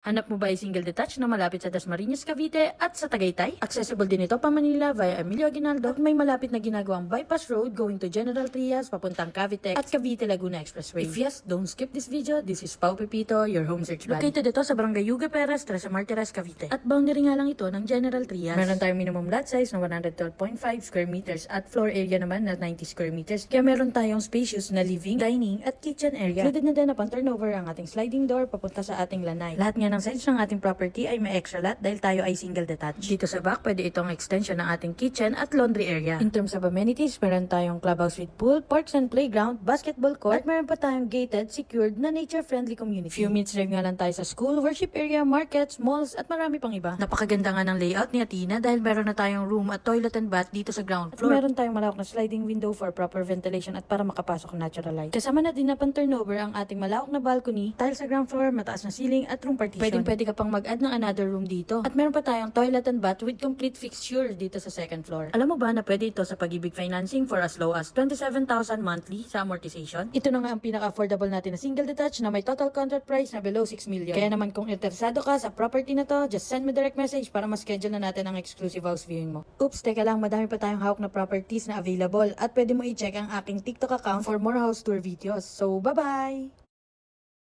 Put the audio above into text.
Hanap mo ba ay single detached na malapit sa Dasmariñas, Cavite at sa Tagaytay? Accessible din ito pa Manila via Emilio Aguinaldo at may malapit na ginagawang bypass road going to General Trias papuntang Cavite at Cavite Laguna Expressway. If yes, don't skip this video. This is Pao Pepito, your home search buddy. Located ito sa Barangay Yuga Perez, Trece Martires, Cavite. At boundary nga lang ito ng General Trias. Meron tayong minimum lot size na 112.5 square meters at floor area naman na 90 square meters. Kaya meron tayong spacious na living, dining at kitchen area. Included na din upon turnover ang ating sliding door papunta sa ating lanay. Lahat nga ng size ng ating property ay may extra lot dahil tayo ay single detached. Dito sa back, pwede itong extension ng ating kitchen at laundry area. In terms of amenities, meron tayong clubhouse with pool, parks and playground, basketball court, at meron pa tayong gated, secured na nature-friendly community. Few minutes drive nga lang tayo sa school, worship area, markets, malls, at marami pang iba. Napakaganda nga ng layout ni Athena dahil meron na tayong room at toilet and bath dito sa ground floor. At meron tayong malawak na sliding window for proper ventilation at para makapasok ang natural light. Kasama na din na pang turnover ang ating malawak na balcony, tile sa ground floor, mataas na ceiling at room partition. Pwede ka pang mag-add ng another room dito. At meron pa tayong toilet and bath with complete fixture dito sa second floor. Alam mo ba na pwede ito sa Pag-ibig Financing for as low as 27,000 monthly sa amortization? Ito na nga ang pinaka-affordable natin na single detached na may total contract price na below 6 million. Kaya naman kung interesado ka sa property na to, just send me direct message para ma-schedule na natin ang exclusive house viewing mo. Oops, teka lang, madami pa tayong hawak na properties na available at pwede mo i-check ang aking TikTok account for more house tour videos. So, bye-bye!